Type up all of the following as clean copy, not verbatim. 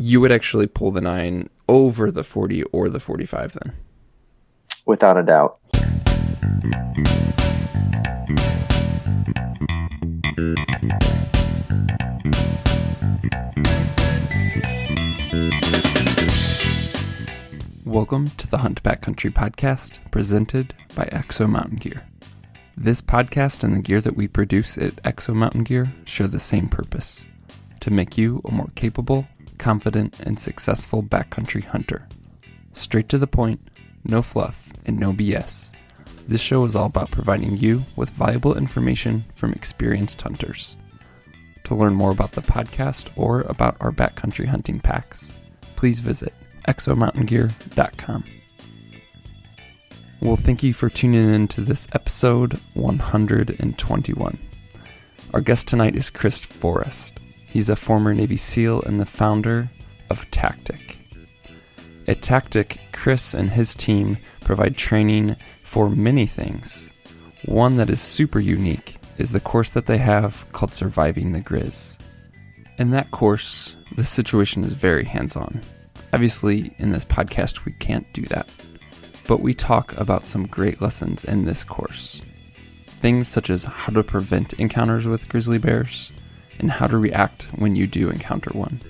you would actually pull the 9 over the 40 or the 45 then? Without a doubt. Welcome to the Hunt Backcountry podcast, presented by Exo Mountain Gear. This podcast and the gear that we produce at Exo Mountain Gear share the same purpose: to make you a more capable, confident, and successful backcountry hunter. Straight to the point, no fluff, and no BS. This show is all about providing you with valuable information from experienced hunters. To learn more about the podcast or about our backcountry hunting packs, please visit exomountaingear.com. Well, thank you for tuning in to this episode 121. Our guest tonight is Chris Forrest. He's a former Navy SEAL and the founder of Tactic. At Tactic, Chris and his team provide training for many things. One that is super unique is the course that they have called Surviving the Griz. In that course, the situation is very hands-on. Obviously, in this podcast, we can't do that, but we talk about some great lessons in this course. Things such as how to prevent encounters with grizzly bears and how to react when you do encounter one.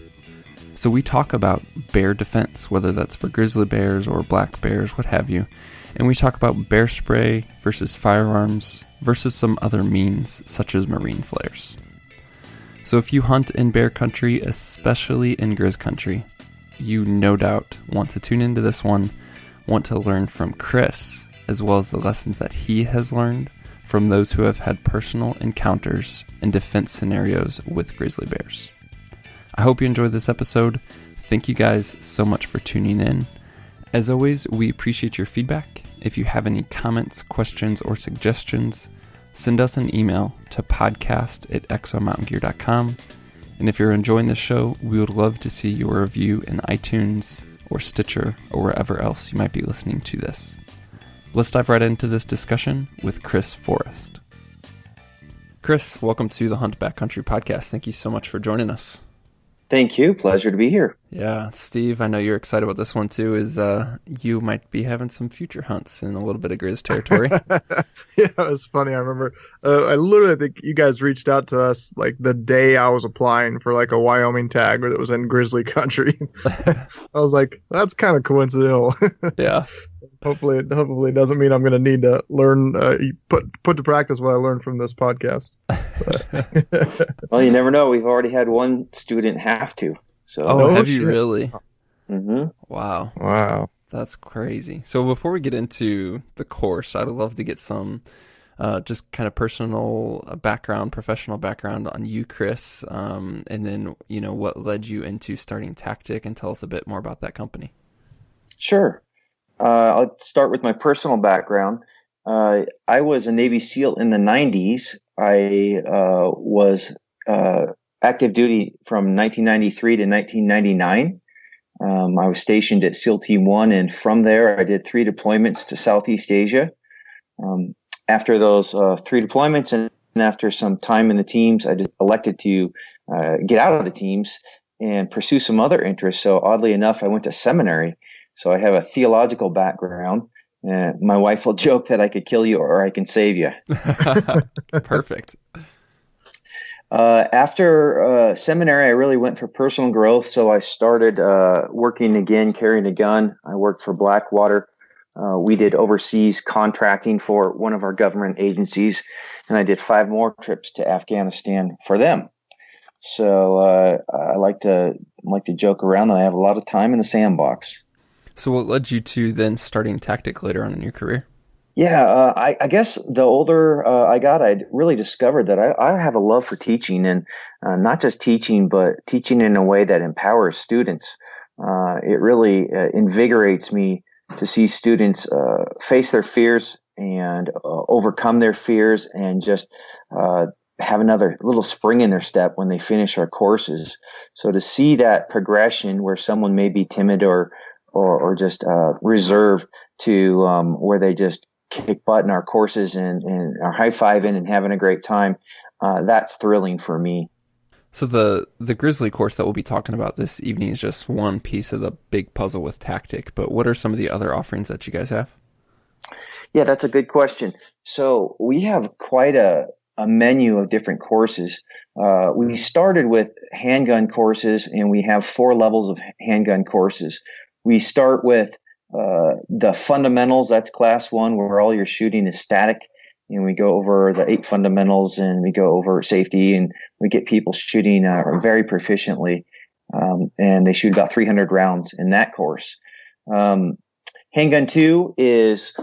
So we talk about bear defense, whether that's for grizzly bears or black bears, what have you, and we talk about bear spray versus firearms versus some other means such as marine flares. So if you hunt in bear country, especially in griz country, you no doubt want to tune into this one, want to learn from Chris, as well as the lessons that he has learned from those who have had personal encounters and defense scenarios with grizzly bears. I hope you enjoyed this episode. Thank you guys so much for tuning in. As always, we appreciate your feedback. If you have any comments, questions, or suggestions, send us an email to podcast@exomountaingear.com. And if you're enjoying this show, we would love to see your review in iTunes or Stitcher or wherever else you might be listening to this. Let's dive right into this discussion with Chris Forrest. Chris, welcome to the Hunt Backcountry podcast. Thank you so much for joining us. Thank you. Pleasure to be here. Yeah, Steve, I know you're excited about this one too, is you might be having some future hunts in a little bit of Griz territory. Yeah, it was funny. I remember, I think you guys reached out to us like the day I was applying for like a Wyoming tag that was in grizzly country. I was like, that's kind of coincidental. Yeah. Hopefully it doesn't mean I'm going to need to learn, put to practice what I learned from this podcast. Well, you never know. We've already had one student have to. So. Oh, have you really? Mm-hmm. Wow. That's crazy. So before we get into the course, I'd love to get some just kind of personal background, professional background on you, Chris, and then, what led you into starting Tactic, and tell us a bit more about that company. Sure. I'll start with my personal background. I was a Navy SEAL in the 90s. I was active duty from 1993 to 1999. I was stationed at SEAL Team 1, and from there I did 3 deployments to Southeast Asia. After those 3 deployments and after some time in the teams, I just elected to get out of the teams and pursue some other interests. So oddly enough, I went to seminary. So I have a theological background. My wife will joke that I could kill you or I can save you. Perfect. After seminary, I really went for personal growth. So I started working again, carrying a gun. I worked for Blackwater. We did overseas contracting for one of our government agencies, and I did 5 more trips to Afghanistan for them. So I like to joke around that I have a lot of time in the sandbox. So what led you to then starting Tactic later on in your career? Yeah, I guess the older I got, I really discovered that I have a love for teaching, and not just teaching, but teaching in a way that empowers students. It really invigorates me to see students face their fears and overcome their fears and just have another little spring in their step when they finish our courses. So to see that progression where someone may be timid or just reserved to where they just kick butt in our courses and are high-fiving and having a great time, that's thrilling for me. So the Grizzly course that we'll be talking about this evening is just one piece of the big puzzle with tactic, but what are some of the other offerings that you guys have? Yeah, that's a good question. So we have quite a menu of different courses. We started with handgun courses, and we have 4 levels of handgun courses. We start with the fundamentals. That's class 1, where all your shooting is static. And we go over the 8 fundamentals, and we go over safety, and we get people shooting very proficiently. And they shoot about 300 rounds in that course. Handgun 2 is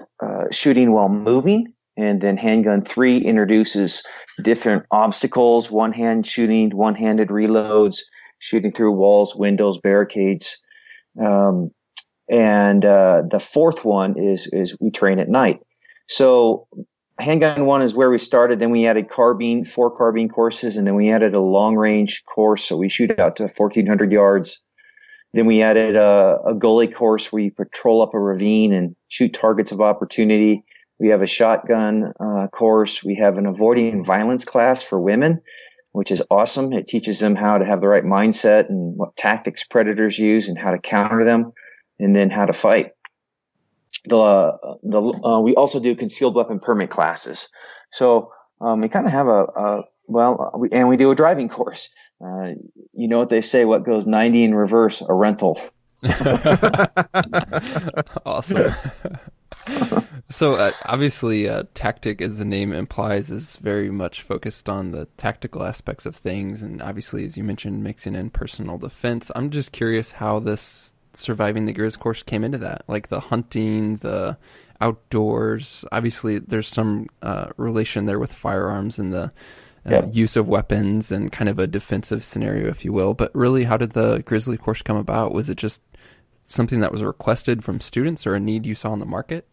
shooting while moving. And then handgun 3 introduces different obstacles, one-hand shooting, one-handed reloads, shooting through walls, windows, barricades. And the 4th one is we train at night. So handgun 1 is where we started. Then we added 4 carbine courses, and then we added a long-range course. So we shoot out to 1,400 yards. Then we added a goalie course where you patrol up a ravine and shoot targets of opportunity. We have a shotgun course. We have an avoiding violence class for women, which is awesome. It teaches them how to have the right mindset and what tactics predators use and how to counter them, and then how to fight. We also do concealed weapon permit classes. So we kind of have we do a driving course. You know what they say, what goes 90 in reverse, a rental. Awesome. So obviously, tactic, as the name implies, is very much focused on the tactical aspects of things. And obviously, as you mentioned, mixing in personal defense. I'm just curious how this surviving the Griz course came into that, like the hunting, the outdoors. Obviously, there's some relation there with firearms and the use of weapons and kind of a defensive scenario, if you will. But really, how did the Grizzly course come about? Was it just something that was requested from students or a need you saw in the market?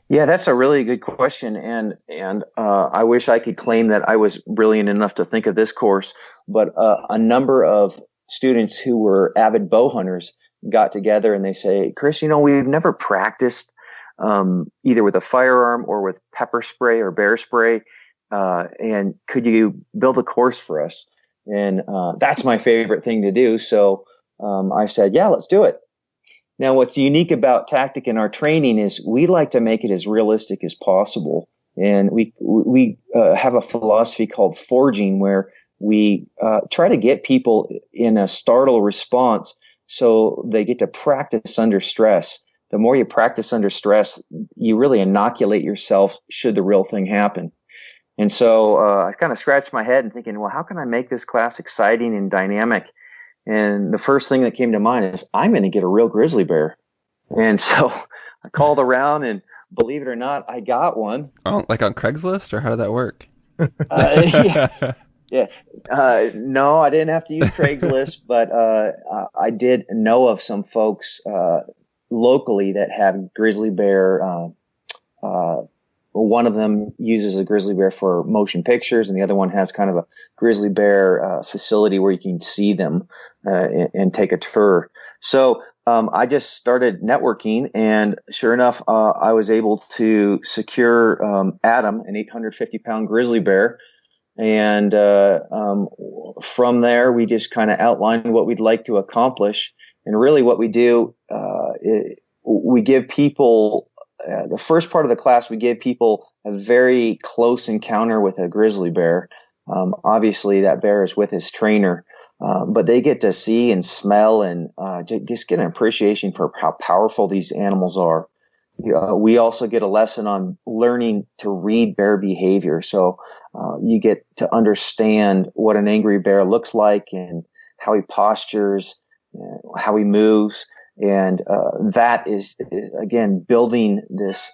Yeah, that's a really good question, and I wish I could claim that I was brilliant enough to think of this course, but a number of students who were avid bow hunters got together and they say, Chris, we've never practiced either with a firearm or with pepper spray or bear spray, and could you build a course for us? And that's my favorite thing to do, so I said, yeah, let's do it. Now, what's unique about tactic in our training is we like to make it as realistic as possible. And we have a philosophy called forging, where we try to get people in a startle response so they get to practice under stress. The more you practice under stress, you really inoculate yourself should the real thing happen. And so I kind of scratched my head and thinking, well, how can I make this class exciting and dynamic? And the first thing that came to mind is I'm going to get a real grizzly bear. And so I called around, and believe it or not, I got one. Oh, like on Craigslist, or how did that work? Yeah. No, I didn't have to use Craigslist, but I did know of some folks locally that have grizzly bear. One of them uses a grizzly bear for motion pictures, and the other one has kind of a grizzly bear facility where you can see them and take a tour. So I just started networking, and sure enough, I was able to secure Adam, an 850-pound grizzly bear. And from there, we just kind of outlined what we'd like to accomplish. And really what we do, we give people the first part of the class, we give people a very close encounter with a grizzly bear. Obviously, that bear is with his trainer, but they get to see and smell and just get an appreciation for how powerful these animals are. We also get a lesson on learning to read bear behavior. So you get to understand what an angry bear looks like and how he postures, how he moves. And that is, again, building this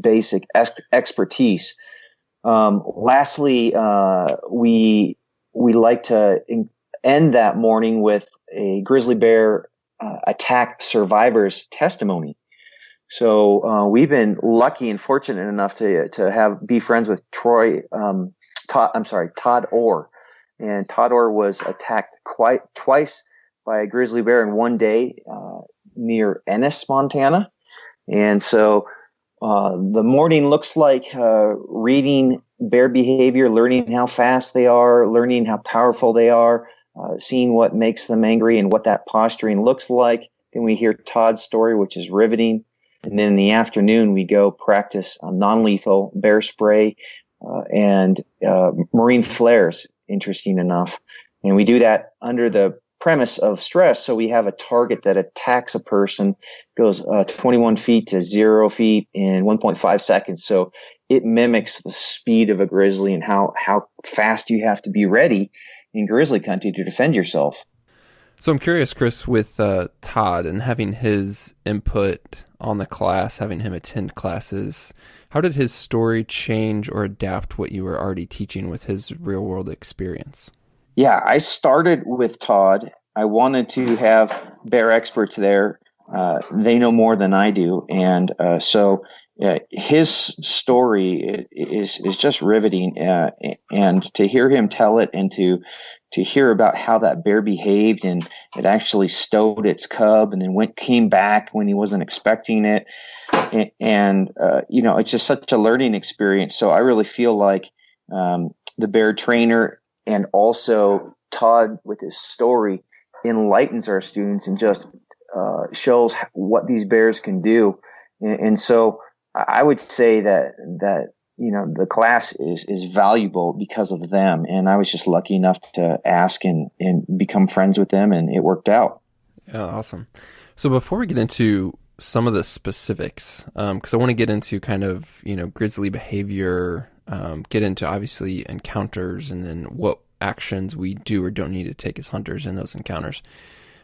basic expertise. Lastly, we like to end that morning with a grizzly bear attack survivor's testimony. So we've been lucky and fortunate enough to be friends with Todd Orr, and Todd Orr was attacked twice by a grizzly bear in one day near Ennis, Montana. And so the morning looks like reading bear behavior, learning how fast they are, learning how powerful they are, seeing what makes them angry and what that posturing looks like. Then we hear Todd's story, which is riveting. And then in the afternoon, we go practice non-lethal bear spray and marine flares, interesting enough. And we do that under the premise of stress. So we have a target that attacks a person, goes 21 feet to 0 feet in 1.5 seconds. So it mimics the speed of a grizzly and how fast you have to be ready in grizzly country to defend yourself. So I'm curious, Chris, with Todd and having his input on the class, having him attend classes, how did his story change or adapt what you were already teaching with his real-world experience? Yeah, I started with Todd. I wanted to have bear experts there. They know more than I do. And so his story is just riveting. And to hear him tell it and to hear about how that bear behaved, and it actually stowed its cub and then came back when he wasn't expecting it. And it's just such a learning experience. So I really feel like the bear trainer and also Todd with his story enlightens our students and just shows what these bears can do. And so I would say that the class is valuable because of them. And I was just lucky enough to ask and become friends with them, and it worked out. Yeah, awesome. So before we get into some of the specifics, because I want to get into kind of, grizzly behavior, get into obviously encounters, and then what actions we do or don't need to take as hunters in those encounters.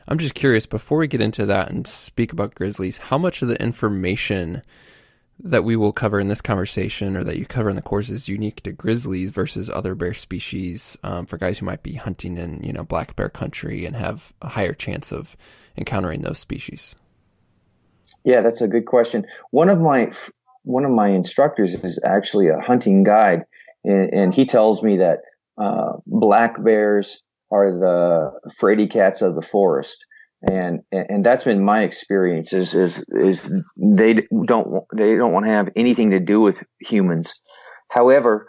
I'm just curious, before we get into that and speak about grizzlies, how much of the information that we will cover in this conversation or that you cover in the course is unique to grizzlies versus other bear species, for guys who might be hunting in, black bear country and have a higher chance of encountering those species? Yeah, that's a good question. One of my instructors is actually a hunting guide, and he tells me that black bears are the fraidy cats of the forest. And that's been my experience is they don't want to have anything to do with humans. However,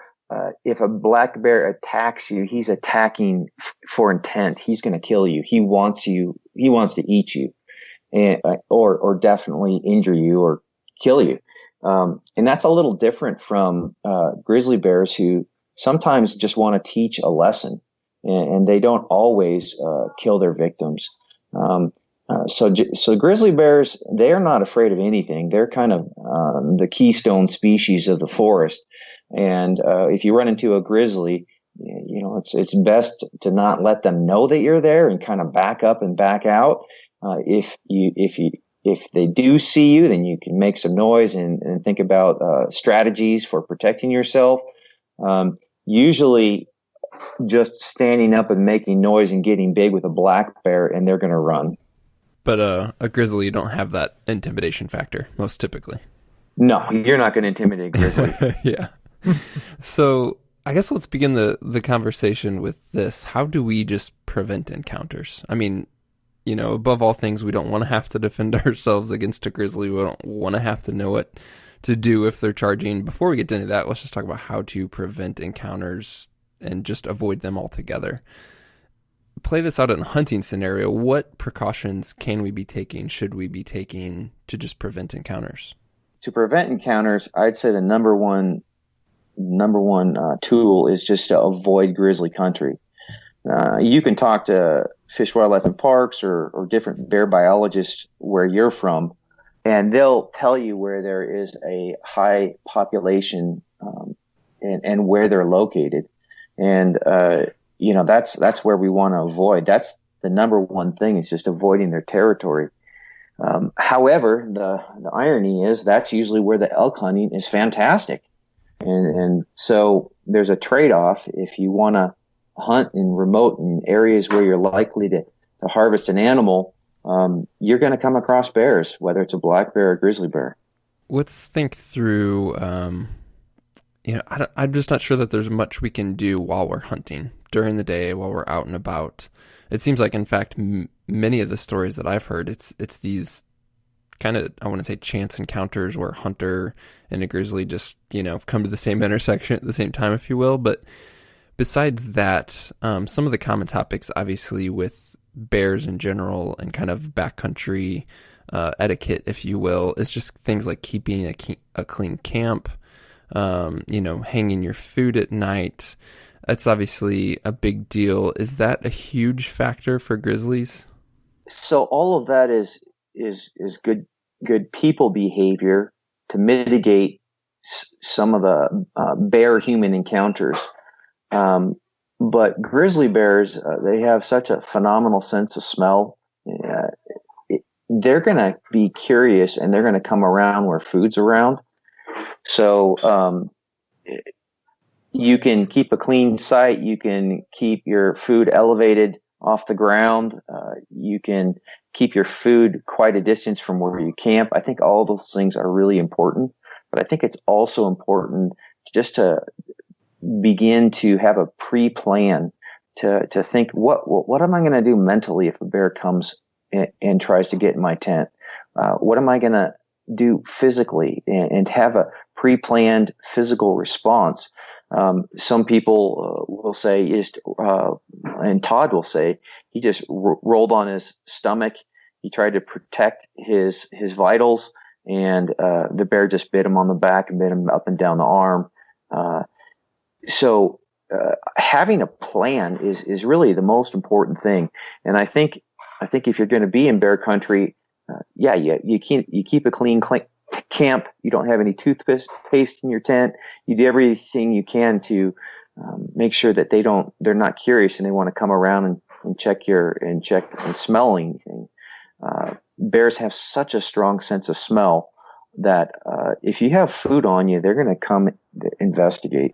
if a black bear attacks you, he's attacking for intent. He's going to kill you. He wants to eat you, and or definitely injure you or kill you. And that's a little different from grizzly bears, who sometimes just want to teach a lesson, and they don't always kill their victims. So grizzly bears, they're not afraid of anything. They're kind of the keystone species of the forest. And if you run into a grizzly, it's best to not let them know that you're there and kind of back up and back out. If they do see you, then you can make some noise and think about strategies for protecting yourself. Usually just standing up and making noise and getting big with a black bear, and they're going to run. But a grizzly, you don't have that intimidation factor, most typically. No, you're not going to intimidate a grizzly. Yeah. So I guess let's begin the conversation with this. How do we just prevent encounters? I mean, above all things, we don't want to have to defend ourselves against a grizzly. We don't want to have to know what to do if they're charging. Before we get into that, let's just talk about how to prevent encounters and just avoid them altogether. Play this out in a hunting scenario. What precautions can we be taking, should we be taking to just prevent encounters? To prevent encounters, I'd say the number one tool is just to avoid grizzly country. You can talk to Fish, Wildlife, and Parks or different bear biologists where you're from, and they'll tell you where there is a high population and where they're located. And that's where we want to avoid. That's the number one thing, is just avoiding their territory. However, the irony is that's usually where the elk hunting is fantastic. And so there's a trade-off. If you want to hunt in remote areas where you're likely to harvest an animal, you're going to come across bears, whether it's a black bear or grizzly bear. Let's think through, I'm just not sure that there's much we can do while we're hunting during the day, while we're out and about. It seems like, in fact, many of the stories that I've heard, it's these kind of, I want to say, chance encounters where a hunter and a grizzly just, come to the same intersection at the same time, if you will. But besides that, some of the common topics, obviously, with bears in general and kind of backcountry etiquette, if you will, is just things like keeping a clean camp, hanging your food at night. That's obviously a big deal. Is that a huge factor for grizzlies? So all of that is good people behavior to mitigate some of the bear human encounters. But grizzly bears, they have such a phenomenal sense of smell. They're going to be curious, and they're going to come around where food's around. So you can keep a clean site. You can keep your food elevated off the ground. You can keep your food quite a distance from where you camp. I think all those things are really important, but I think it's also important just to begin to have a pre-plan to think what am I going to do mentally if a bear comes and tries to get in my tent? What am I going to do physically, and have a pre-planned physical response? Some people will say, and Todd will say, he just rolled on his stomach. He tried to protect his vitals, and the bear just bit him on the back and bit him up and down the arm. So having a plan is really the most important thing. And I think if you're going to be in bear country, you keep a clean camp. You don't have any toothpaste in your tent. You do everything you can to make sure that they're not curious and they want to come around and check and smell anything. Bears have such a strong sense of smell that if you have food on you, they're going to come investigate.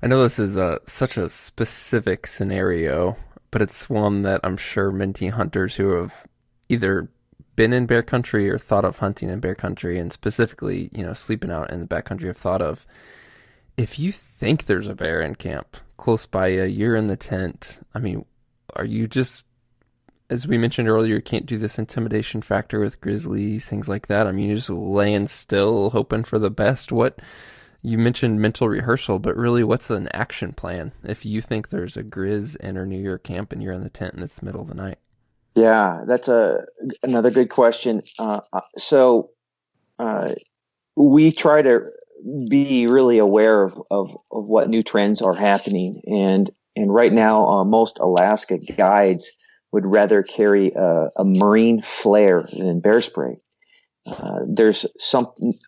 I know this is such a specific scenario, but it's one that I'm sure many hunters who have either been in bear country or thought of hunting in bear country, and specifically, sleeping out in the backcountry, have thought of. If you think there's a bear in camp close by you, you're in the tent. I mean, are you just, as we mentioned earlier, you can't do this intimidation factor with grizzlies, things like that. I mean, you're just laying still, hoping for the best. You mentioned mental rehearsal, but really, what's an action plan if you think there's a Griz in or near your camp and you're in the tent and it's the middle of the night? Yeah, that's another good question. So we try to be really aware of what new trends are happening, and right now most Alaska guides would rather carry a marine flare than bear spray.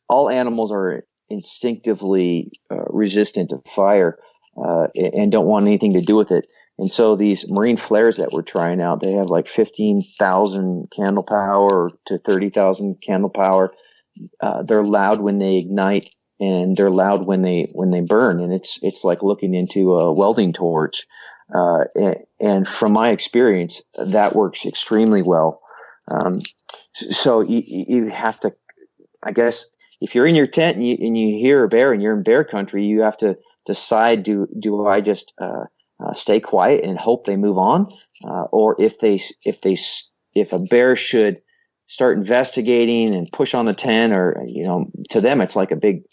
All animals are instinctively resistant to fire and don't want anything to do with it. And so these marine flares that we're trying out, they have like 15,000 candle power to 30,000 candle power. They're loud when they ignite, and they're loud when they burn. And it's like looking into a welding torch. And from my experience, that works extremely well. So you have to, I guess, if you're in your tent and you hear a bear and you're in bear country, you have to decide, do I just stay quiet and hope they move on, or if a bear should start investigating and push on the tent, or to them it's like a big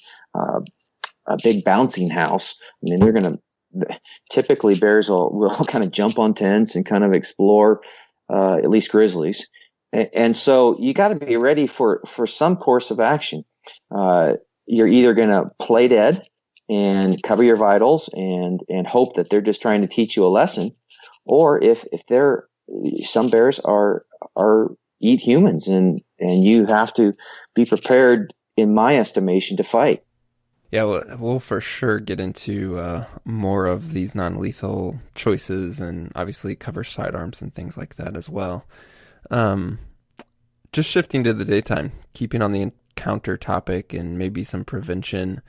bouncing house. I mean, they're gonna typically bears will kind of jump on tents and kind of explore, at least grizzlies, and so you got to be ready for some course of action. You're either gonna play dead and cover your vitals and hope that they're just trying to teach you a lesson, or if some bears are eat humans, and you have to be prepared, in my estimation, to fight. Yeah, we'll for sure get into more of these non-lethal choices, and obviously cover sidearms and things like that as well. Just shifting to the daytime, keeping on the encounter topic and maybe some prevention.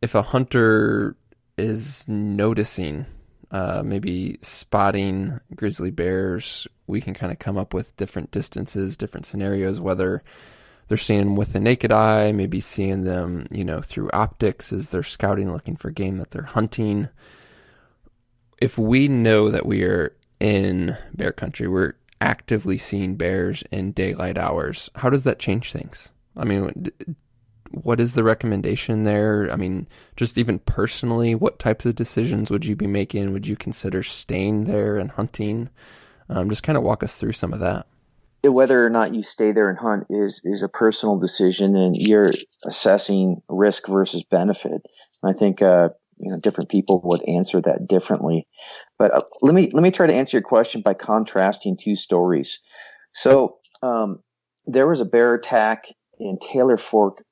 If a hunter is noticing, maybe spotting grizzly bears, we can kind of come up with different distances, different scenarios, whether they're seeing with the naked eye, maybe seeing them, through optics as they're scouting, looking for game that they're hunting. If we know that we are in bear country, we're actively seeing bears in daylight hours, how does that change things? I mean, what is the recommendation there? I mean, just even personally, what types of decisions would you be making? Would you consider staying there and hunting? Just kind of walk us through some of that. Whether or not you stay there and hunt is a personal decision, and you're assessing risk versus benefit. I think different people would answer that differently. But let me try to answer your question by contrasting two stories. So there was a bear attack in Taylor Fork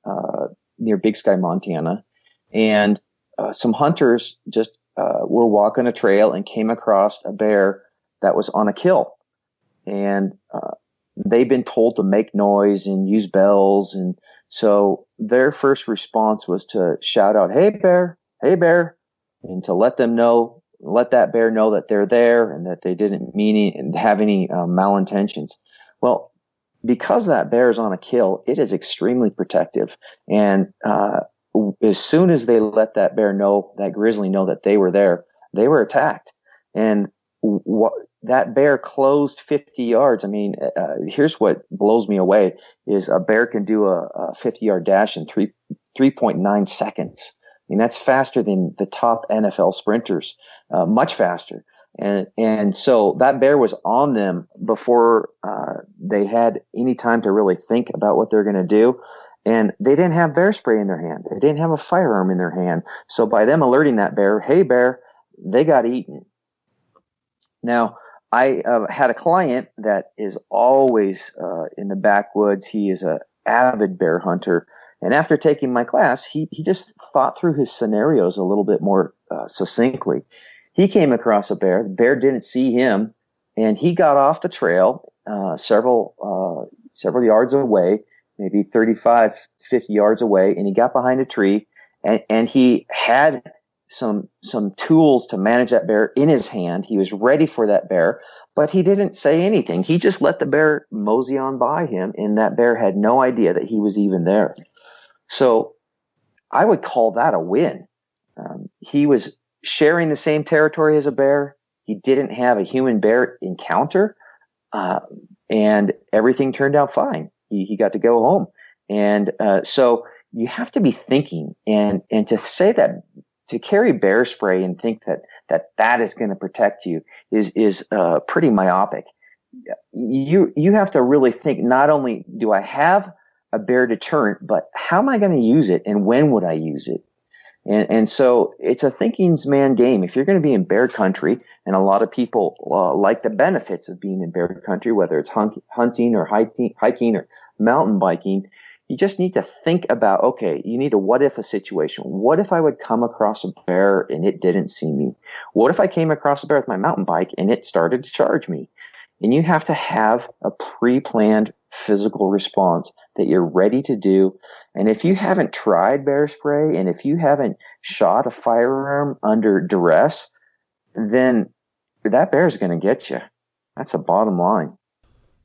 near Big Sky, Montana, and some hunters just were walking a trail and came across a bear that was on a kill, and they've been told to make noise and use bells. And so their first response was to shout out, hey bear, and to let that bear know that they're there and that they didn't mean and have any malintentions. Well, because that bear is on a kill, it is extremely protective. And as soon as they let that bear know, that grizzly know that they were there, they were attacked. And that bear closed 50 yards. I mean, here's what blows me away is a bear can do a 50-yard dash in 3.9 seconds. I mean, that's faster than the top NFL sprinters, much faster. And so that bear was on them before they had any time to really think about what they're going to do. And they didn't have bear spray in their hand. They didn't have a firearm in their hand. So by them alerting that bear, hey bear, they got eaten. Now, I had a client that is always in the backwoods. He is an avid bear hunter. And after taking my class, he just thought through his scenarios a little bit more succinctly. He came across a bear. The bear didn't see him, and he got off the trail several yards away, maybe 35, 50 yards away, and he got behind a tree, and he had some tools to manage that bear in his hand. He was ready for that bear, but he didn't say anything. He just let the bear mosey on by him, and that bear had no idea that he was even there. So I would call that a win. He was sharing the same territory as a bear. He didn't have a human bear encounter, and everything turned out fine. He got to go home. And so you have to be thinking, and to say that, to carry bear spray and think that is going to protect you is pretty myopic. You have to really think, not only do I have a bear deterrent, but how am I going to use it, and when would I use it? And so it's a thinking's man game. If you're going to be in bear country, and a lot of people like the benefits of being in bear country, whether it's hunting or hiking or mountain biking, you just need to think about, okay, you need a what if a situation. What if I would come across a bear and it didn't see me? What if I came across a bear with my mountain bike and it started to charge me? And you have to have a pre-planned physical response that you're ready to do. And if you haven't tried bear spray, and if you haven't shot a firearm under duress, then that bear is going to get you. That's the bottom line.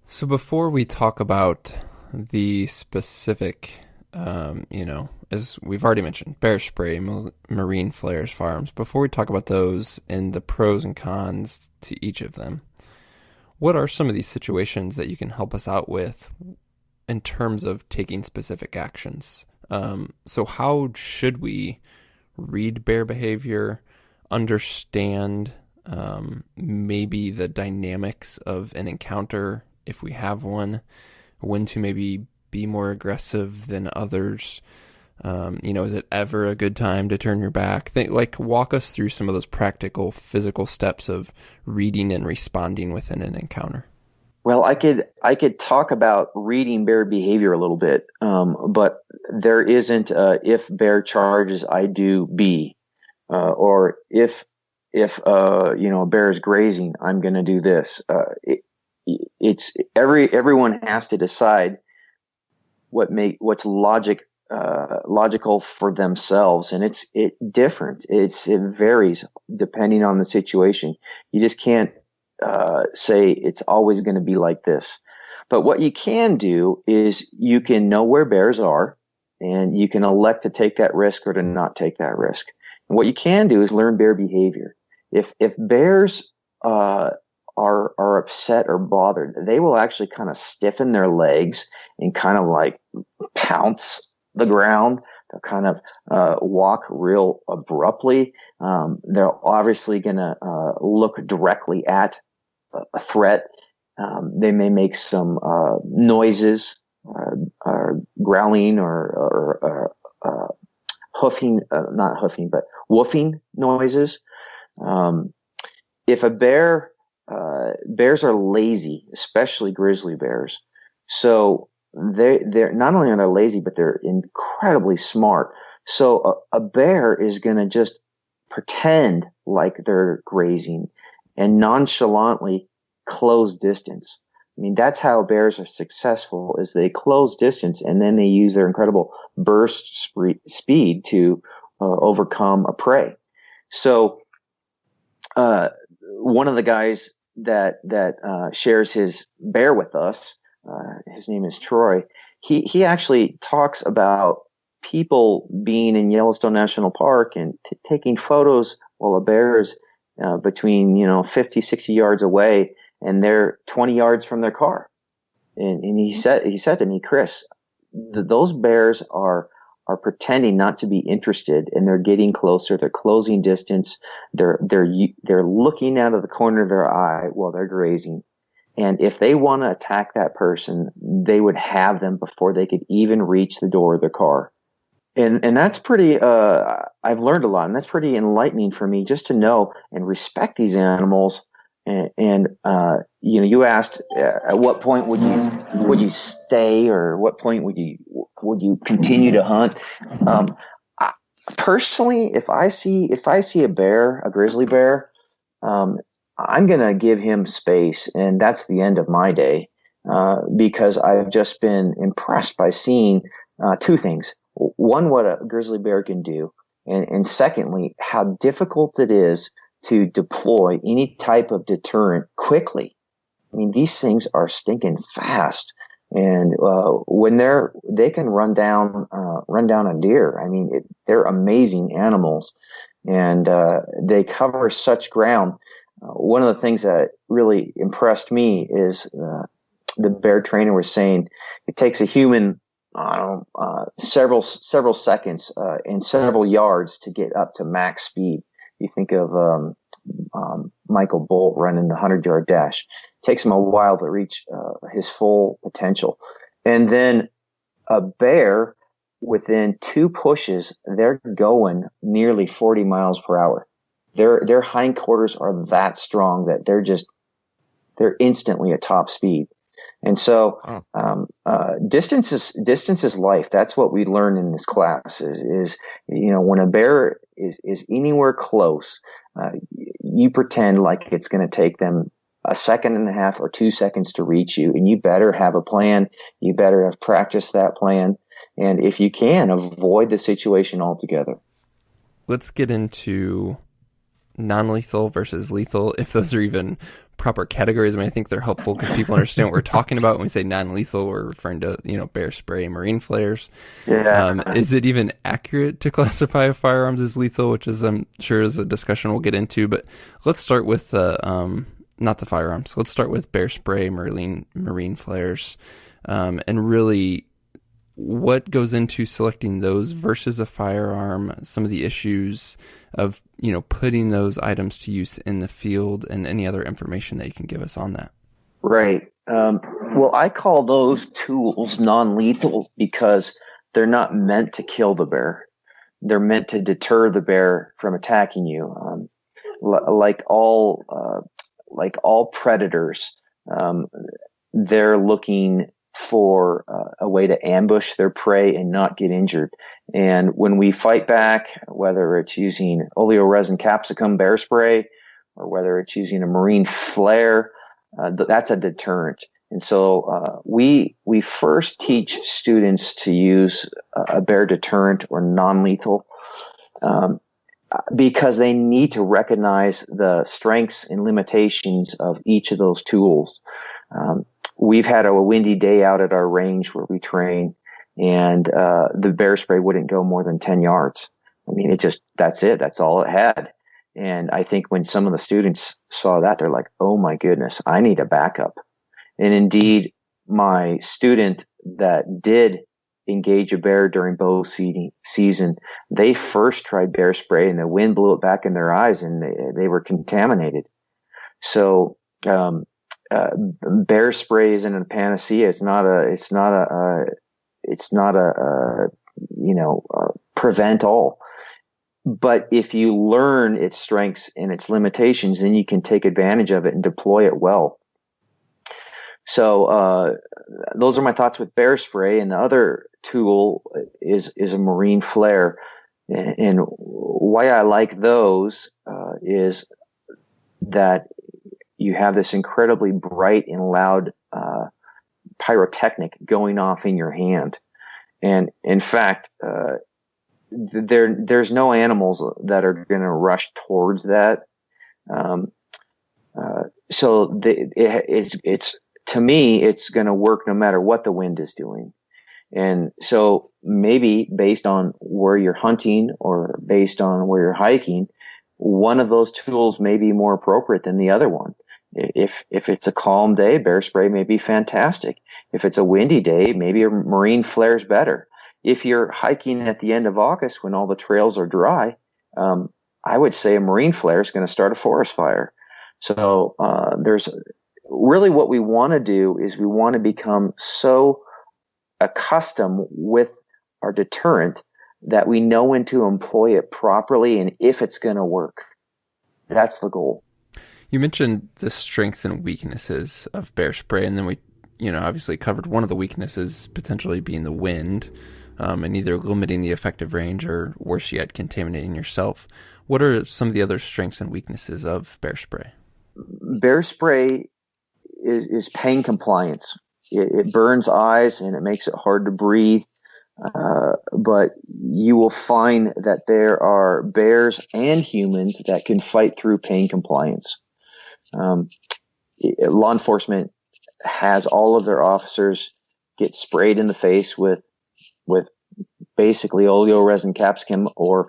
So before we talk about the specific, as we've already mentioned, bear spray, marine flares, firearms, before we talk about those and the pros and cons to each of them, what are some of these situations that you can help us out with in terms of taking specific actions? So how should we read bear behavior, understand maybe the dynamics of an encounter if we have one, when to maybe be more aggressive than others? Is it ever a good time to turn your back? Walk us through some of those practical physical steps of reading and responding within an encounter. Well, I could talk about reading bear behavior a little bit, but there isn't if bear charges, I do B, or if a bear is grazing, I'm going to do this. Everyone has to decide what's logical for themselves, and it's different. It varies depending on the situation. You just can't say it's always going to be like this. But what you can do is you can know where bears are, and you can elect to take that risk or to not take that risk. And what you can do is learn bear behavior. If bears are upset or bothered, they will actually kind of stiffen their legs and kind of like pounce the ground. They'll kind of walk real abruptly. They're obviously going to look directly at a threat. They may make some noises, growling or hoofing, not hoofing, but woofing noises. If a bears are lazy, especially grizzly bears. So they're not only are they lazy, but they're incredibly smart. So a bear is going to just pretend like they're grazing and nonchalantly close distance. I mean, that's how bears are successful, is they close distance and then they use their incredible burst speed to overcome a prey. So, one of the guys that shares his bear with us, his name is Troy. He actually talks about people being in Yellowstone National Park and taking photos while a bear is between 50, 60 yards away, and they're 20 yards from their car. And he said to me, Chris, those bears are pretending not to be interested, and they're getting closer. They're closing distance. They're looking out of the corner of their eye while they're grazing. And if they want to attack that person, they would have them before they could even reach the door of their car. And that's pretty, I've learned a lot, and that's pretty enlightening for me just to know and respect these animals. And you asked at what point would you stay, or what point would you continue to hunt? Personally, if I see a bear, a grizzly bear, I'm gonna give him space, and that's the end of my day, because I've just been impressed by seeing two things: one, what a grizzly bear can do, and secondly, how difficult it is to deploy any type of deterrent quickly. I mean, these things are stinking fast, and when they can run down a deer. I mean, they're amazing animals, and they cover such ground. One of the things that really impressed me is the bear trainer was saying it takes a human, several seconds and several yards to get up to max speed. You think of Michael Bolt running the 100-yard dash. It takes him a while to reach his full potential. And then a bear, within 2 pushes, they're going nearly 40 miles per hour. Their hindquarters are that strong that they're instantly at top speed. And so, distance is life. That's what we learn in this class is when a bear is anywhere close, you pretend like it's going to take them a second and a half or 2 seconds to reach you, and you better have a plan. You better have practiced that plan. And if you can, avoid the situation altogether. Let's get into non-lethal versus lethal, if those are even proper categories. I mean, I think they're helpful because people understand what we're talking about. When we say non-lethal, we're referring to, bear spray, marine flares. Yeah. Is it even accurate to classify firearms as lethal, which is, I'm sure, is a discussion we'll get into. But let's start with not the firearms. Let's start with bear spray, marine flares, and really what goes into selecting those versus a firearm, some of the issues of, putting those items to use in the field, and any other information that you can give us on that. Right. Well, I call those tools non-lethal because they're not meant to kill the bear. They're meant to deter the bear from attacking you. Like all predators, they're looking for a way to ambush their prey and not get injured. And when we fight back, whether it's using oleoresin capsicum bear spray or whether it's using a marine flare, that's a deterrent. And so we first teach students to use a bear deterrent or non-lethal because they need to recognize the strengths and limitations of each of those tools. We've had a windy day out at our range where we train, and the bear spray wouldn't go more than 10 yards. I mean, that's it. That's all it had. And I think when some of the students saw that, they're like, oh my goodness, I need a backup. And indeed, my student that did engage a bear during bow season, they first tried bear spray and the wind blew it back in their eyes and they were contaminated. So, bear spray isn't a panacea. It's not a prevent all. But if you learn its strengths and its limitations, then you can take advantage of it and deploy it well. So those are my thoughts with bear spray. And the other tool is a marine flare. And why I like those is that you have this incredibly bright and loud pyrotechnic going off in your hand. And in fact, there's no animals that are going to rush towards that. So it's to me, it's going to work no matter what the wind is doing. And so maybe based on where you're hunting or based on where you're hiking, one of those tools may be more appropriate than the other one. If it's a calm day, bear spray may be fantastic. If it's a windy day, maybe a marine flare is better. If you're hiking at the end of August when all the trails are dry, I would say a marine flare is going to start a forest fire. So there's really what we want to do is we want to become so accustomed with our deterrent that we know when to employ it properly and if it's going to work. That's the goal. You mentioned the strengths and weaknesses of bear spray, and then we, obviously covered one of the weaknesses potentially being the wind, and either limiting the effective range or, worse yet, contaminating yourself. What are some of the other strengths and weaknesses of bear spray? Bear spray is pain compliance. It burns eyes and it makes it hard to breathe. But you will find that there are bears and humans that can fight through pain compliance. Law enforcement has all of their officers get sprayed in the face with basically oleoresin capsicum or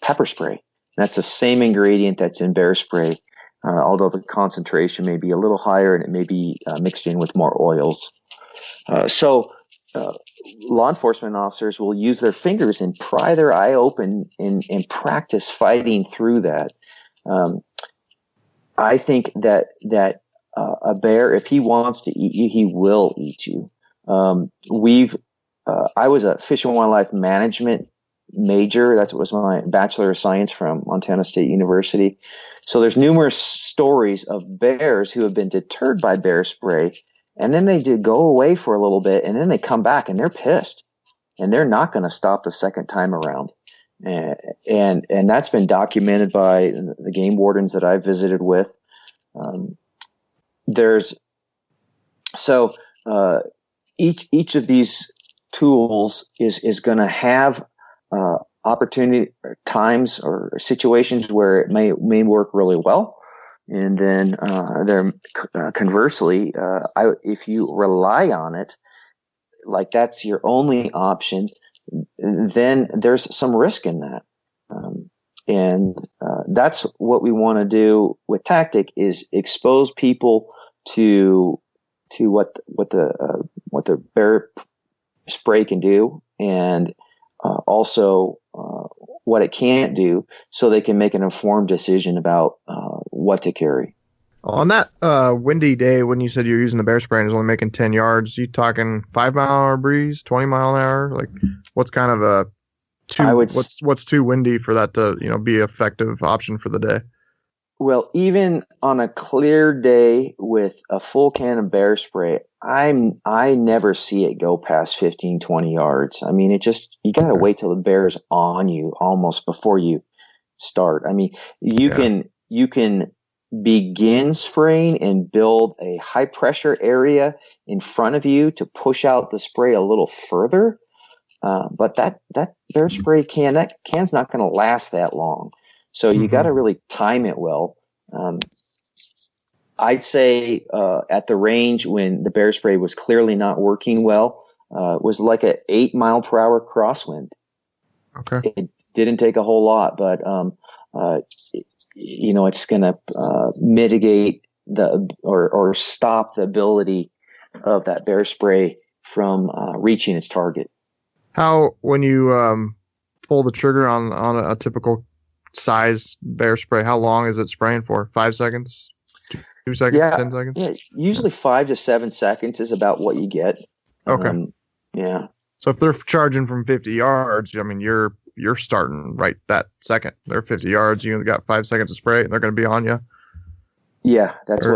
pepper spray. That's the same ingredient that's in bear spray, although the concentration may be a little higher and it may be mixed in with more oils. So law enforcement officers will use their fingers and pry their eye open and practice fighting through that. I think that a bear, if he wants to eat you, he will eat you. I was a Fish and Wildlife Management major. That was my Bachelor of Science from Montana State University. So there's numerous stories of bears who have been deterred by bear spray, and then they did go away for a little bit, and then they come back and they're pissed, and they're not going to stop the second time around. And that's been documented by the game wardens that I've visited with. Each of these tools is going to have opportunity or times or situations where it may work really well, and then conversely, if you rely on it, like that's your only option, then there's some risk in that. And that's what we want to do with Tactic is expose people to what the bear spray can do, and also what it can't do, so they can make an informed decision about what to carry. On that windy day, when you said you're using the bear spray and it's only making 10 yards, you talking 5-mile-an-hour breeze, 20-mile-an-hour? Like, what's kind of what's too windy for that to be an effective option for the day? Well, even on a clear day with a full can of bear spray, I never see it go past 15, 20 yards. I mean, you got to wait till the bear's on you almost before you start. I mean, you can begin spraying and build a high pressure area in front of you to push out the spray a little further. But that bear spray can's not going to last that long. So you got to really time it well. I'd say at the range when the bear spray was clearly not working well, was like an 8-mile-per-hour crosswind. Okay. It didn't take a whole lot, but it's going to mitigate or stop the ability of that bear spray from reaching its target. How, when you pull the trigger on a typical size bear spray, how long is it spraying for? 5 seconds? 2 seconds? Yeah, 10 seconds? yeah, usually 5 to 7 seconds is about what you get. Okay. Yeah. So if they're charging from 50 yards, I mean, you're starting right that second. They're 50 yards. You got 5 seconds to spray, and they're going to be on you. Yeah, that's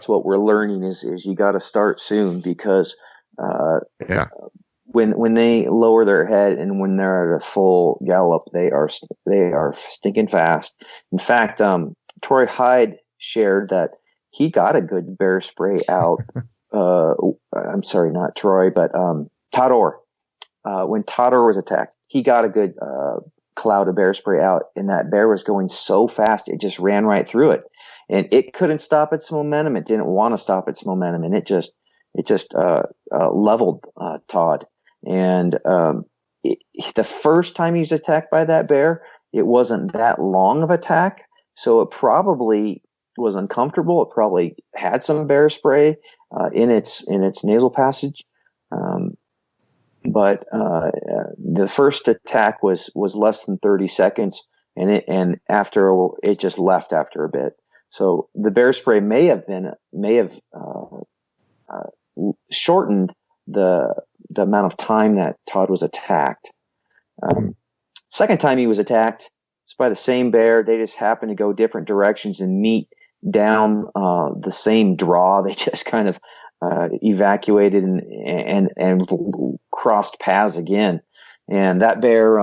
what we're learning is you got to start soon, because when they lower their head and when they're at a full gallop, they are stinking fast. In fact, Troy Hyde shared that he got a good bear spray out. I'm sorry, not Troy, but Todd Orr. When Todd Orr was attacked, he got a good cloud of bear spray out, and that bear was going so fast it just ran right through it, and it couldn't stop its momentum. It didn't want to stop its momentum, and it just leveled Todd. And the first time he was attacked by that bear, it wasn't that long of attack, so it probably was uncomfortable. It probably had some bear spray in its nasal passage. But the first attack was less than 30 seconds, and after it just left after a bit. So the bear spray may have shortened the amount of time that Todd was attacked. Second time he was attacked, it's by the same bear. They just happened to go different directions and meet down the same draw. They just kind of evacuated and crossed paths again. And that bear,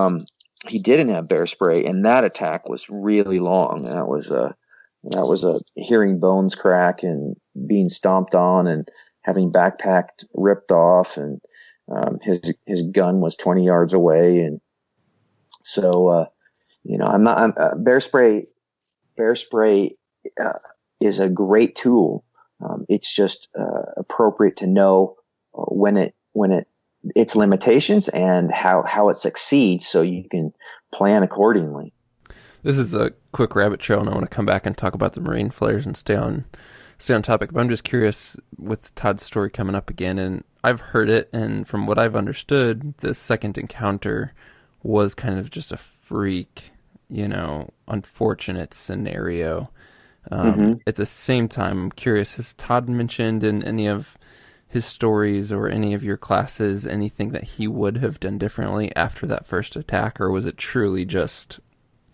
he didn't have bear spray, and that attack was really long. That was a hearing bones crack and being stomped on and having backpack ripped off, and his gun was 20 yards away. And so bear spray is a great tool. It's just appropriate to know its limitations and how it succeeds, so you can plan accordingly. This is a quick rabbit trail, and I want to come back and talk about the marine flares and stay on topic. But I'm just curious with Todd's story coming up again, and I've heard it, and from what I've understood, the second encounter was kind of just a freak, unfortunate scenario. At the same time, I'm curious, has Todd mentioned in any of his stories or any of your classes anything that he would have done differently after that first attack, or was it truly just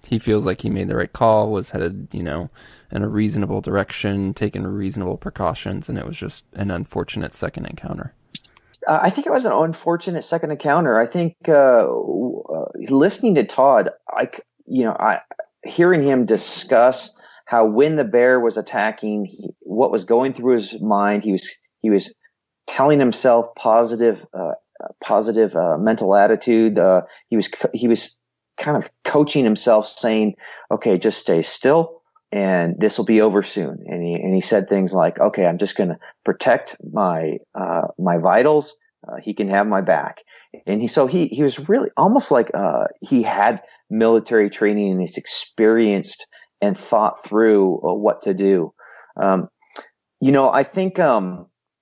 he feels like he made the right call, was headed, in a reasonable direction, taking reasonable precautions, and it was just an unfortunate second encounter? I think it was an unfortunate second encounter. I think listening to Todd, hearing him discuss how when the bear was attacking, what was going through his mind, he was telling himself positive mental attitude. He was kind of coaching himself, saying, "Okay, just stay still, and this will be over soon." And he said things like, "Okay, I'm just going to protect my vitals. He can have my back." And he was really almost like he had military training and he's experienced and thought through what to do. I think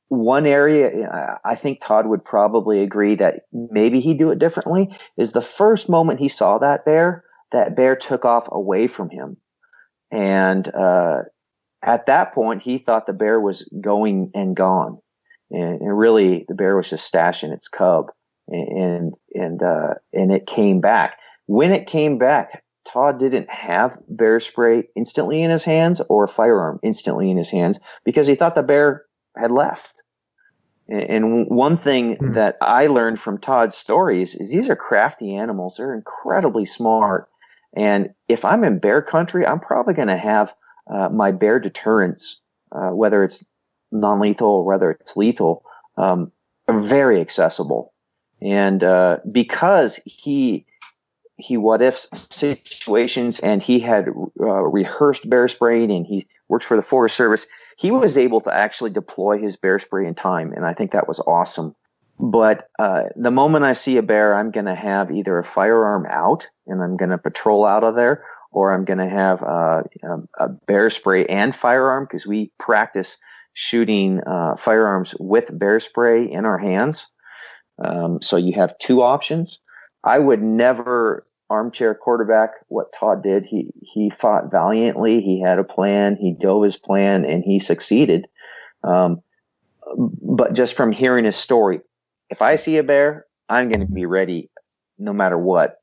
one area I think Todd would probably agree that maybe he'd do it differently is the first moment he saw that bear took off away from him. And at that point, he thought the bear was going and gone. And really, the bear was just stashing its cub. And it came back. When it came back, Todd didn't have bear spray instantly in his hands or a firearm instantly in his hands because he thought the bear had left. And one thing that I learned from Todd's stories is these are crafty animals. They're incredibly smart. And if I'm in bear country, I'm probably going to have my bear deterrents, whether it's non-lethal or whether it's lethal, are very accessible. And because he what if situations and he had rehearsed bear spraying and he worked for the Forest Service, he was able to actually deploy his bear spray in time. And I think that was awesome. But the moment I see a bear, I'm going to have either a firearm out and I'm going to patrol out of there, or I'm going to have a bear spray and firearm, because we practice shooting firearms with bear spray in our hands. So you have two options. I would never armchair quarterback what Todd did. He fought valiantly. He had a plan. He dove his plan, and he succeeded. But just from hearing his story, if I see a bear, I'm going to be ready no matter what.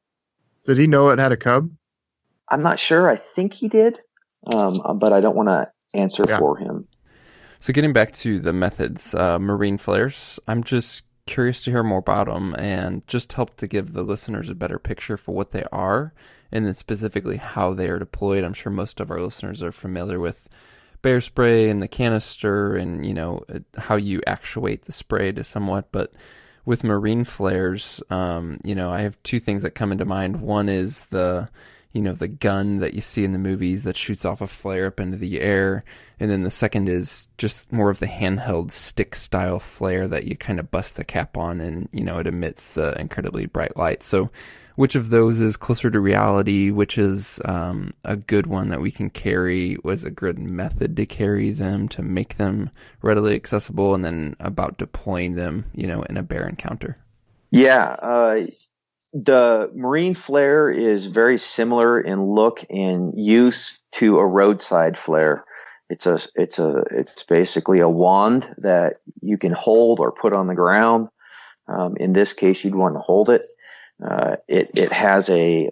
Did he know it had a cub? I'm not sure. I think he did, but I don't want to answer for him. So getting back to the methods, marine flares, I'm just curious to hear more about them and just help to give the listeners a better picture for what they are and then specifically how they are deployed. I'm sure most of our listeners are familiar with bear spray and the canister and, how you actuate the spray to somewhat. But with marine flares, I have two things that come into mind. One is the gun that you see in the movies that shoots off a flare up into the air. And then the second is just more of the handheld stick style flare that you kind of bust the cap on and, it emits the incredibly bright light. So which of those is closer to reality? Which is a good one that we can carry? Was a good method to carry them, to make them readily accessible, and then about deploying them, in a bear encounter? Yeah, the marine flare is very similar in look and use to a roadside flare. It's basically a wand that you can hold or put on the ground. In this case, you'd want to hold it. It has a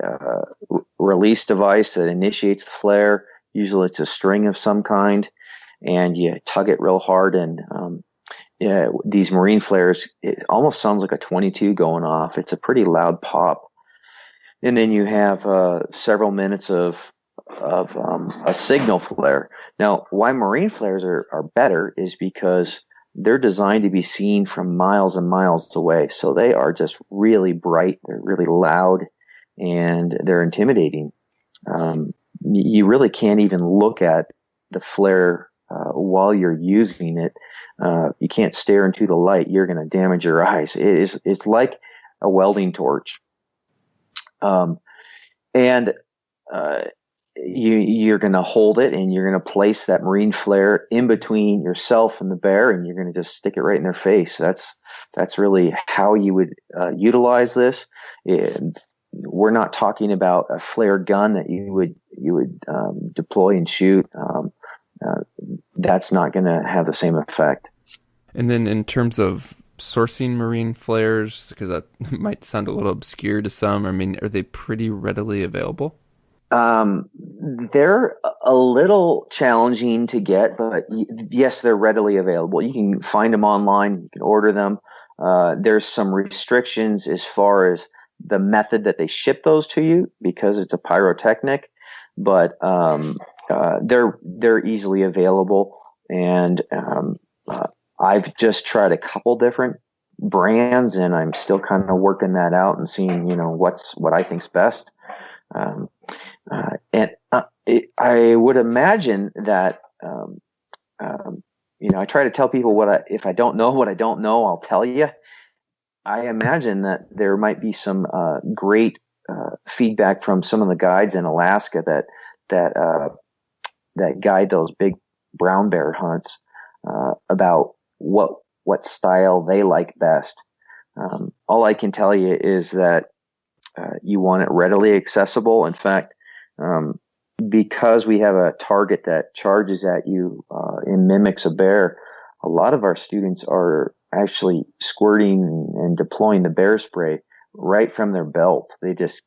release device that initiates the flare. Usually it's a string of some kind, and you tug it real hard. And these marine flares, it almost sounds like a 22 going off. It's a pretty loud pop. And then you have several minutes of a signal flare. Now, why marine flares are better is because they're designed to be seen from miles and miles away. So they are just really bright, they're really loud, and they're intimidating. You really can't even look at the flare while you're using it. You can't stare into the light. You're going to damage your eyes. It's like a welding torch. You're going to hold it, and you're going to place that marine flare in between yourself and the bear, and you're going to just stick it right in their face. That's really how you would utilize this. We're not talking about a flare gun that you would deploy and shoot. That's not going to have the same effect. And then in terms of sourcing marine flares, because that might sound a little obscure to some, I mean, are they pretty readily available? They're a little challenging to get, but yes, they're readily available. You can find them online. You can order them. There's some restrictions as far as the method that they ship those to you because it's a pyrotechnic, but they're easily available. And I've just tried a couple different brands, and I'm still kind of working that out and seeing what I think's best. I would imagine that, I try to tell people if I don't know what I don't know, I'll tell you. I imagine that there might be some great feedback from some of the guides in Alaska that guide those big brown bear hunts about what style they like best. All I can tell you is that you want it readily accessible. In fact, because we have a target that charges at you and mimics a bear, a lot of our students are actually squirting and deploying the bear spray right from their belt. They just,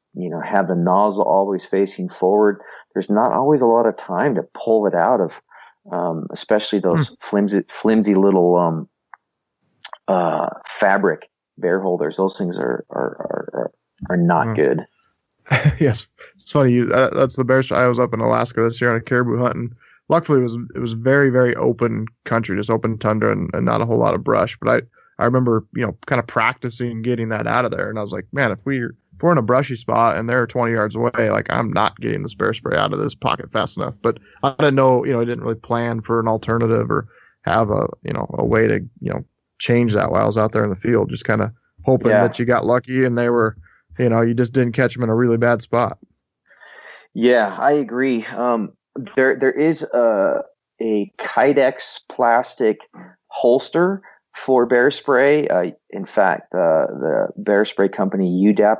have the nozzle always facing forward. There's not always a lot of time to pull it out of, especially those flimsy little fabric bear holders. Those things are not good. Yes, it's funny. That's the bear. I was up in Alaska this year on a caribou hunt, and luckily it was very, very open country, just open tundra and not a whole lot of brush. But I remember kind of practicing getting that out of there, and I was like, man, if we're in a brushy spot and they're 20 yards away, like I'm not getting this bear spray out of this pocket fast enough. But I didn't know, I didn't really plan for an alternative or have a way to change that while I was out there in the field, just kind of hoping that you got lucky and they were. You just didn't catch them in a really bad spot. Yeah, I agree. There is a Kydex plastic holster for bear spray. In fact, the bear spray company UDAP,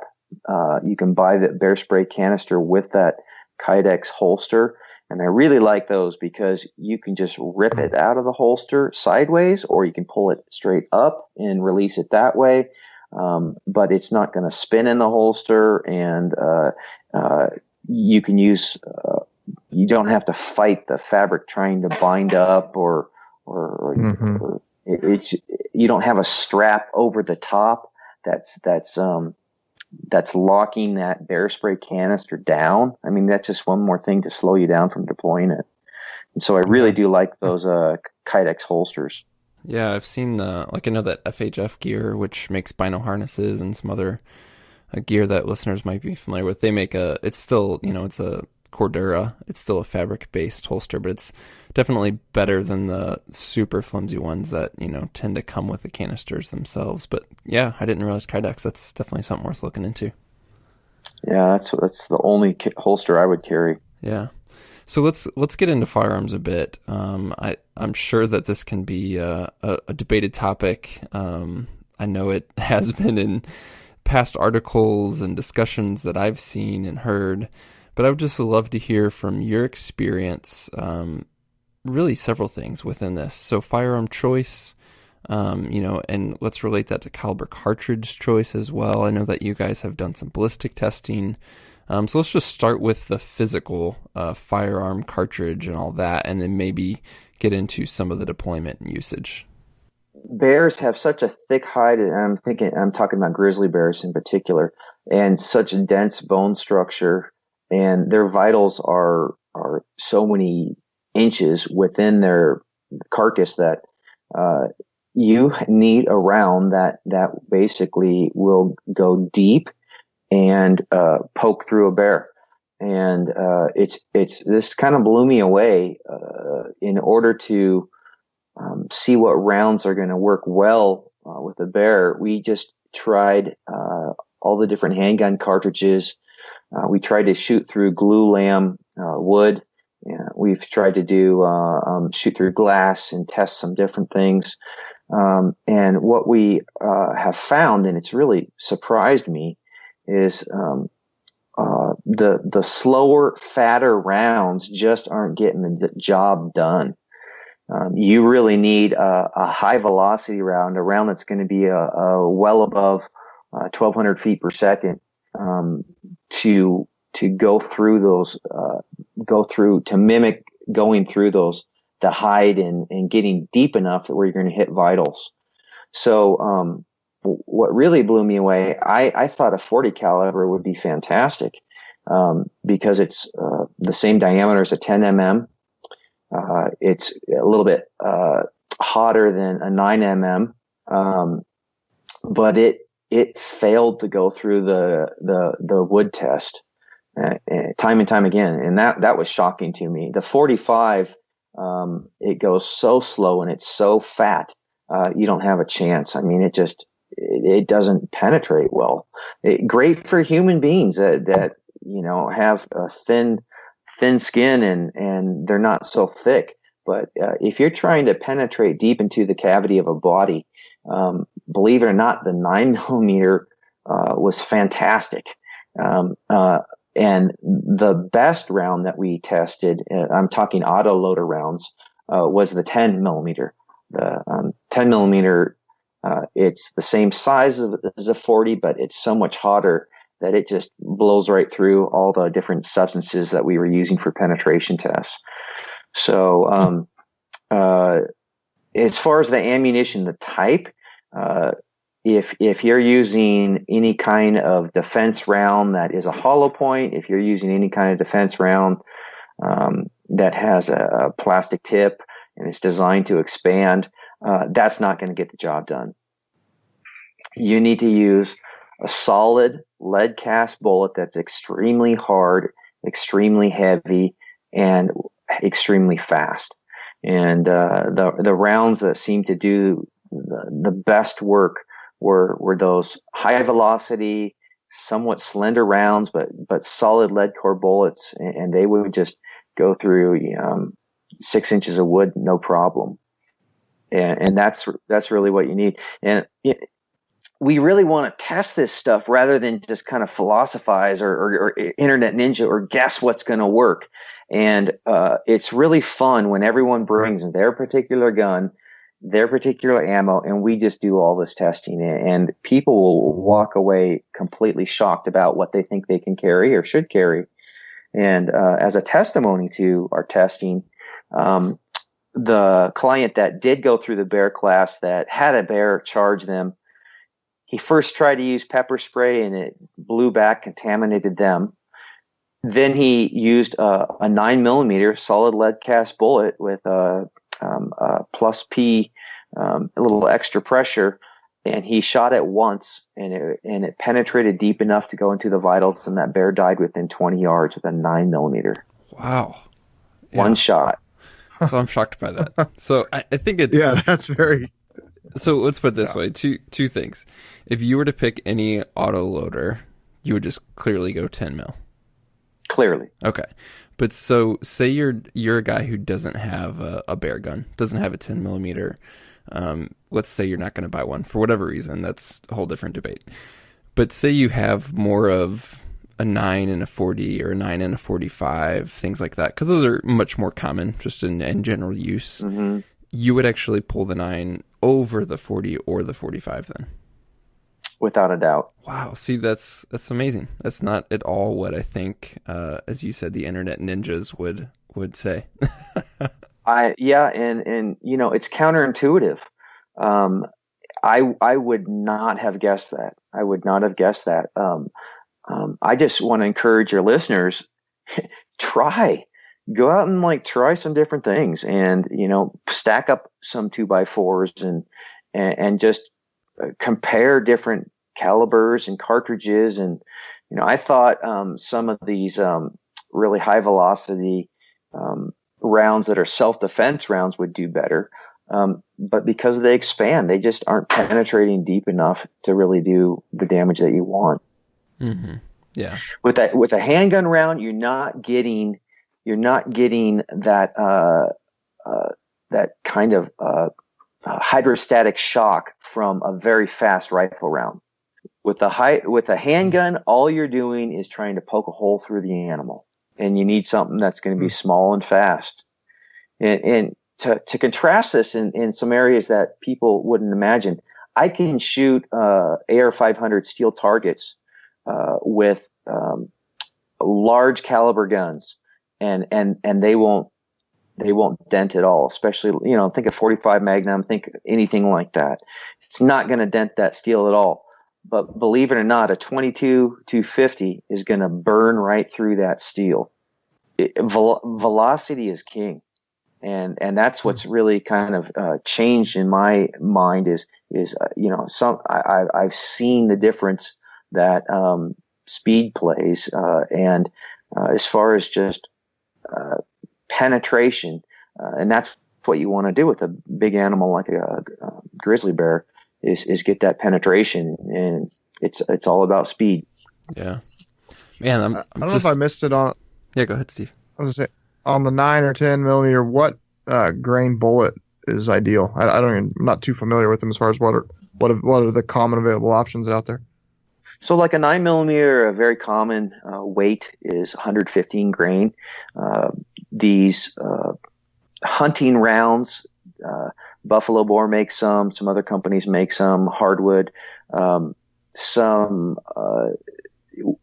you can buy the bear spray canister with that Kydex holster. And I really like those because you can just rip it out of the holster sideways, or you can pull it straight up and release it that way. But it's not going to spin in the holster, and uh, you can use. You don't have to fight the fabric trying to bind up, or it's you don't have a strap over the top that's locking that bear spray canister down. I mean, that's just one more thing to slow you down from deploying it. And so I really do like those Kydex holsters. Yeah, I've seen I know that FHF gear, which makes bino harnesses and some other gear that listeners might be familiar with. They make it's still, it's a Cordura. It's still a fabric-based holster, but it's definitely better than the super flimsy ones that, tend to come with the canisters themselves. But yeah, I didn't realize Kydex. That's definitely something worth looking into. Yeah, that's the only holster I would carry. Yeah. So let's get into firearms a bit. I'm sure that this can be a debated topic. I know it has been in past articles and discussions that I've seen and heard, but I would just love to hear from your experience, really several things within this. So firearm choice, and let's relate that to caliber cartridge choice as well. I know that you guys have done some ballistic testing. So let's just start with the physical firearm cartridge and all that, and then maybe get into some of the deployment and usage. Bears have such a thick hide, and I'm talking about grizzly bears in particular, and such a dense bone structure, and their vitals are so many inches within their carcass that you need a round that basically will go deep and poke through a bear. And it's this kind of blew me away. In order to see what rounds are going to work well with a bear, we just tried all the different handgun cartridges. We tried to shoot through glue lam wood. We've tried to do shoot through glass and test some different things. And what we have found, and it's really surprised me, is the slower, fatter rounds just aren't getting the job done. You really need a high velocity round, a round that's going to be well above 1,200 feet per second, to go through those, to mimic going through those, the hide and getting deep enough that where you're going to hit vitals. So what really blew me away, I thought a 40 caliber would be fantastic, because it's the same diameter as a 10 mm. It's a little bit hotter than a 9 mm, but it failed to go through the wood test time and time again, and that was shocking to me. The 45, it goes so slow and it's so fat, you don't have a chance. I mean, it doesn't penetrate well. Great for human beings that have a thin skin and they're not so thick. But if you're trying to penetrate deep into the cavity of a body, believe it or not, the 9 millimeter was fantastic. And the best round that we tested, I'm talking auto loader rounds, was the 10 millimeter. The 10 millimeter, it's the same size as a 40, but it's so much hotter that it just blows right through all the different substances that we were using for penetration tests. So, as far as the ammunition, the type, if you're using any kind of defense round that is a hollow point, if you're using any kind of defense round that has a plastic tip and it's designed to expand, that's not going to get the job done. You need to use a solid lead cast bullet that's extremely hard, extremely heavy, and extremely fast. And the rounds that seem to do the best work were those high velocity, somewhat slender rounds, but solid lead core bullets, and they would just go through 6 inches of wood, no problem. And that's really what you need. And we really want to test this stuff rather than just kind of philosophize or internet ninja or guess what's going to work. And it's really fun when everyone brings their particular gun, their particular ammo, and we just do all this testing. And people will walk away completely shocked about what they think they can carry or should carry. And as a testimony to our testing, the client that did go through the bear class that had a bear charge them, he first tried to use pepper spray and it blew back, contaminated them. Then he used a 9mm solid lead cast bullet with a plus P, a little extra pressure, and he shot it once, and it penetrated deep enough to go into the vitals, and that bear died within 20 yards with a 9mm. Wow. Yeah. One shot. So I'm shocked by that. So I think it's... Yeah, that's very... So let's put it this way. Two things. If you were to pick any auto loader, you would just clearly go 10 mil. Clearly. Okay. But so say you're a guy who doesn't have a bear gun, doesn't have a 10mm. Let's say you're not going to buy one for whatever reason. That's a whole different debate. But say you have more of a 9 and a 40 or a 9 and a 45, things like that, because those are much more common just in general use. Mm-hmm. You would actually pull the 9 over the 40 or the 45 then. Without a doubt. Wow. See, that's amazing. That's not at all what I think, as you said, the internet ninjas would say. And it's counterintuitive. I would not have guessed that. I would not have guessed that. I just want to encourage your listeners, go out and try some different things, and stack up some 2x4s and just compare different calibers and cartridges. And I thought some of these really high velocity rounds that are self-defense rounds would do better, but because they expand, they just aren't penetrating deep enough to really do the damage that you want. Mm-hmm. Yeah. With a handgun round, you're not getting that that kind of hydrostatic shock from a very fast rifle round. With a handgun, all you're doing is trying to poke a hole through the animal, and you need something that's going to be small and fast. And to contrast this in some areas that people wouldn't imagine, I can shoot AR-500 steel targets with large caliber guns, and they won't dent at all. Especially, think of 45 Magnum, think anything like that. It's not going to dent that steel at all. But believe it or not, a 22-250 is going to burn right through that steel. Velocity is king. And that's what's really kind of changed in my mind is I've seen the difference that speed plays, and as far as just penetration, and that's what you want to do with a big animal like a grizzly bear is get that penetration, and it's all about speed. Yeah, man. I don't know if I missed it on. Yeah, go ahead, Steve. I was gonna say on the 9 or 10 millimeter, what grain bullet is ideal? I'm not too familiar with them as far as what are the common available options out there. So like a 9mm, a very common weight is 115 grain. These hunting rounds, Buffalo Bore makes some other companies make some, Hardwood,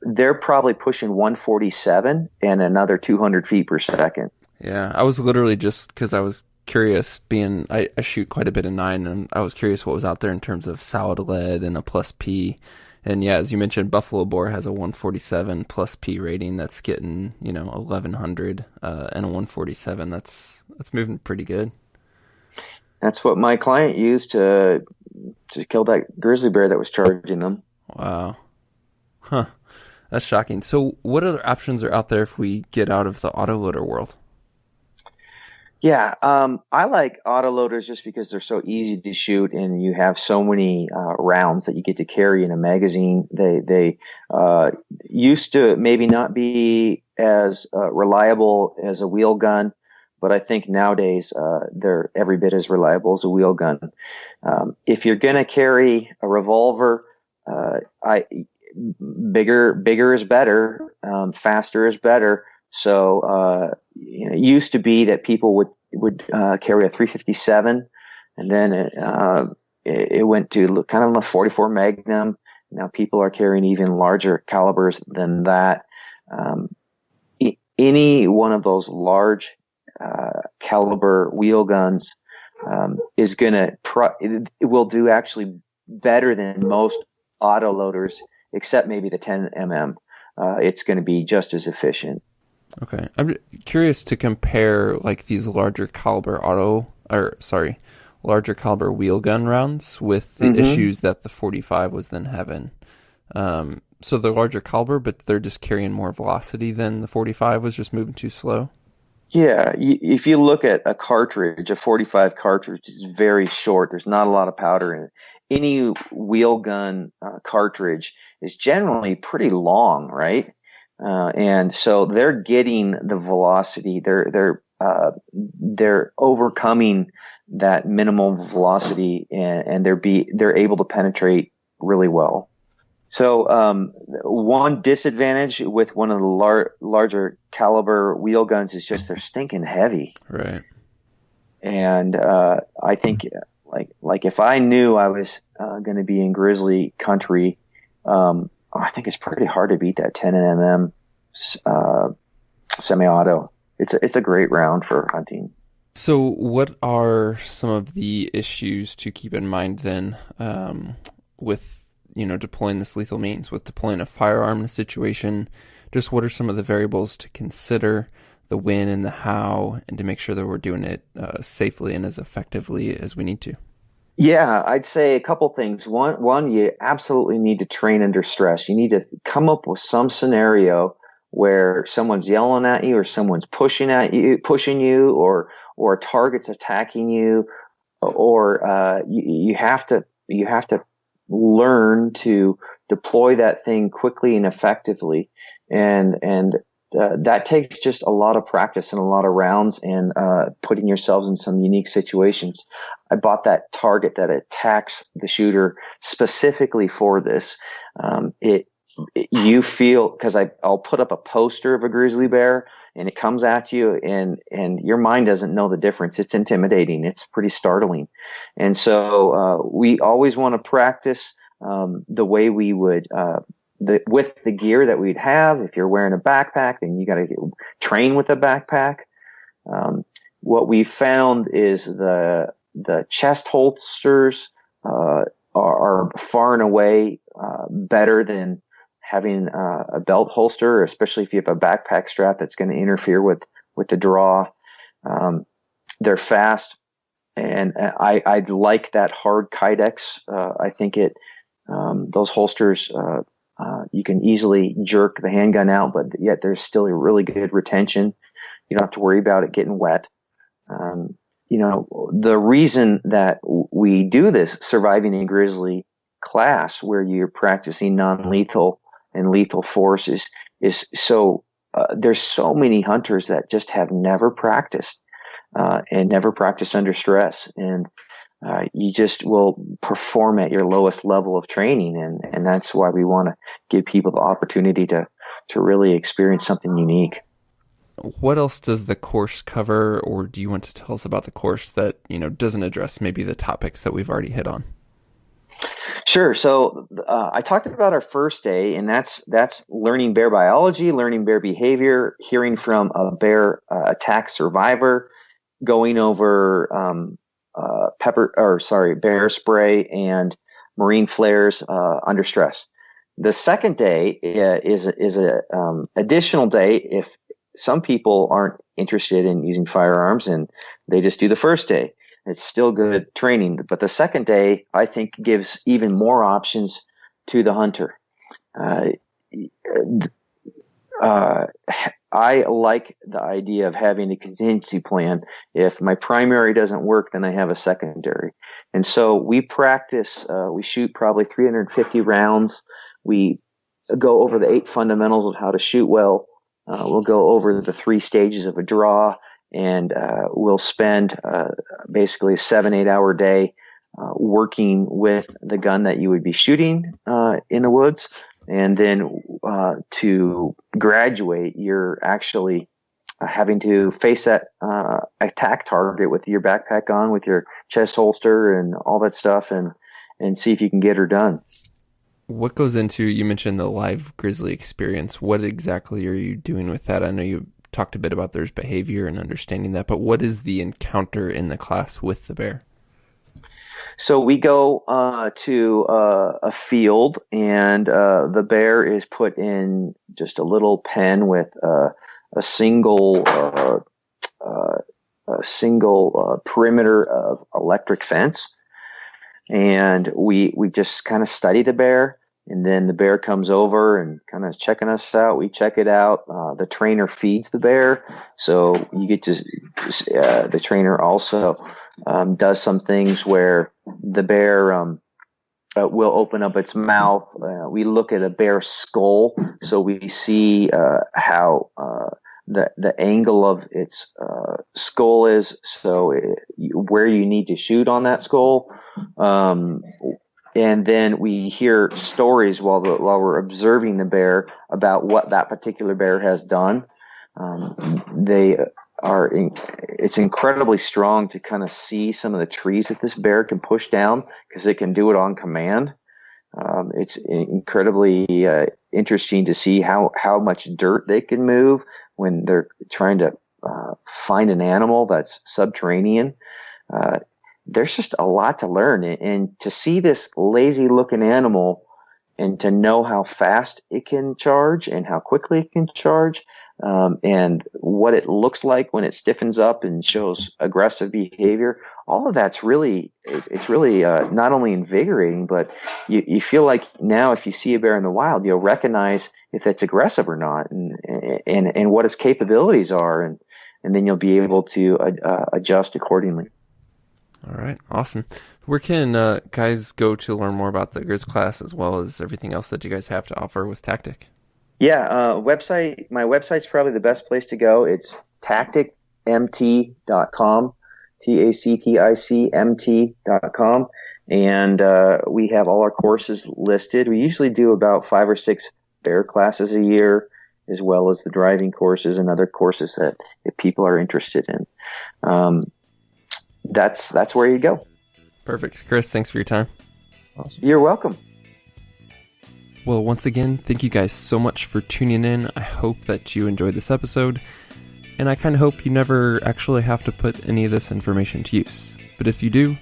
they're probably pushing 147 and another 200 feet per second. Yeah, I was literally just, because I was curious, I shoot quite a bit of 9, and I was curious what was out there in terms of solid lead and a plus P. And yeah, as you mentioned, Buffalo Bore has a 147 plus P rating that's getting 1100 and a 147. That's moving pretty good. That's what my client used to kill that grizzly bear that was charging them. Wow. Huh. That's shocking. So what other options are out there if we get out of the autoloader world? Yeah, I like autoloaders just because they're so easy to shoot, and you have so many rounds that you get to carry in a magazine. They used to maybe not be as reliable as a wheel gun, but I think nowadays they're every bit as reliable as a wheel gun. If you're gonna carry a revolver, I bigger is better, faster is better. So it used to be that people would carry a 357, and then it went to kind of a 44 Magnum. Now people are carrying even larger calibers than that. Um, any one of those large caliber wheel guns is gonna it will do actually better than most auto loaders, except maybe the 10 mm. It's going to be just as efficient. Okay. I'm curious to compare like these larger caliber wheel gun rounds with the issues that the 45 was then having. So they're larger caliber, but they're just carrying more velocity than the 45 was, just moving too slow. Yeah, if you look at a cartridge, a 45 cartridge is very short. There's not a lot of powder in it. Any wheel gun cartridge is generally pretty long, right? And so they're getting the velocity. They're overcoming that minimal velocity, and they're able to penetrate really well. So one disadvantage with one of the larger caliber wheel guns is just they're stinking heavy. Right. And I think like if I knew I was going to be in grizzly country, I think it's pretty hard to beat that 10 mm semi-auto. It's a great round for hunting. So what are some of the issues to keep in mind then with deploying this lethal means, with deploying a firearm in a situation? Just what are some of the variables to consider, the when and the how, and to make sure that we're doing it safely and as effectively as we need to? Yeah, I'd say a couple things. One, you absolutely need to train under stress. You need to come up with some scenario where someone's yelling at you, or someone's pushing you, or a target's attacking you, or you have to learn to deploy that thing quickly and effectively, and that takes just a lot of practice and a lot of rounds, and putting yourselves in some unique situations. I bought that target that attacks the shooter specifically for this. You feel, because I'll put up a poster of a grizzly bear, and it comes at you, and your mind doesn't know the difference. It's intimidating. It's pretty startling. And so we always want to practice the way we would with the gear that we'd have. If you're wearing a backpack, then you got to train with a backpack. What we found is the chest holsters are far and away better than having a belt holster, especially if you have a backpack strap that's going to interfere with the draw. They're fast, and I like that hard Kydex. I think those holsters, you can easily jerk the handgun out, but yet there's still a really good retention. You don't have to worry about it getting wet. The reason that we do this surviving in grizzly class, where you're practicing non-lethal and lethal force, is so there's so many hunters that just have never practiced and never practiced under stress, and you just will perform at your lowest level of training, and that's why we want to give people the opportunity to really experience something unique. What else does the course cover, or do you want to tell us about the course that doesn't address maybe the topics that we've already hit on? Sure. So I talked about our first day, and that's learning bear biology, learning bear behavior, hearing from a bear attack survivor, going over bear spray and marine flares under stress. The second day is a additional day if some people aren't interested in using firearms and they just do the first day. It's still good training, but the second day, I think, gives even more options to the hunter. I like the idea of having a contingency plan. If my primary doesn't work, then I have a secondary. And so we practice, we shoot probably 350 rounds. We go over the 8 fundamentals of how to shoot well. We'll go over the 3 stages of a draw, and we'll spend basically a 7-8 hour day working with the gun that you would be shooting in the woods. And then to graduate, you're actually having to face that attack target with your backpack on, with your chest holster and all that stuff, and see if you can get her done. What goes into, you mentioned the live grizzly experience. What exactly are you doing with that? I know you talked a bit about there's behavior and understanding that, but what is the encounter in the class with the bear? So we go to a field, and the bear is put in just a little pen with a single perimeter of electric fence, and we just kind of study the bear. And then the bear comes over and kind of checking us out. We check it out. The trainer feeds the bear, so you get to. The trainer also does some things where the bear will open up its mouth. We look at a bear's skull, so we see how the angle of its skull is. So where you need to shoot on that skull. And then we hear stories while we're observing the bear about what that particular bear has done. It's incredibly strong to kind of see some of the trees that this bear can push down, because it can do it on command. It's incredibly interesting to see how much dirt they can move when they're trying to find an animal that's subterranean. There's just a lot to learn, and to see this lazy looking animal and to know how fast it can charge and how quickly it can charge, and what it looks like when it stiffens up and shows aggressive behavior. All of that's really not only invigorating, but you feel like now if you see a bear in the wild, you'll recognize if it's aggressive or not, and what its capabilities are, and then you'll be able to adjust accordingly. All right, awesome. Where can guys go to learn more about the Griz class, as well as everything else that you guys have to offer with Tactic? Yeah, website. My website's probably the best place to go. It's tacticmt.com, tacticmt.com, and we have all our courses listed. We usually do about 5 or 6 bear classes a year, as well as the driving courses and other courses that if people are interested in. That's where you go. Perfect. Chris, thanks for your time. Awesome. You're welcome. Well, once again, thank you guys so much for tuning in. I hope that you enjoyed this episode, and I kind of hope you never actually have to put any of this information to use. But if you do,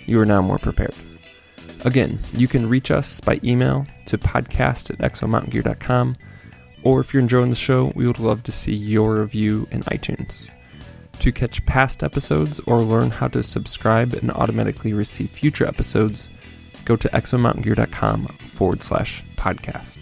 you are now more prepared. Again, you can reach us by email to podcast@exomountaingear.com, or if you're enjoying the show, we would love to see your review in iTunes. To catch past episodes or learn how to subscribe and automatically receive future episodes, go to exomountaingear.com/podcast.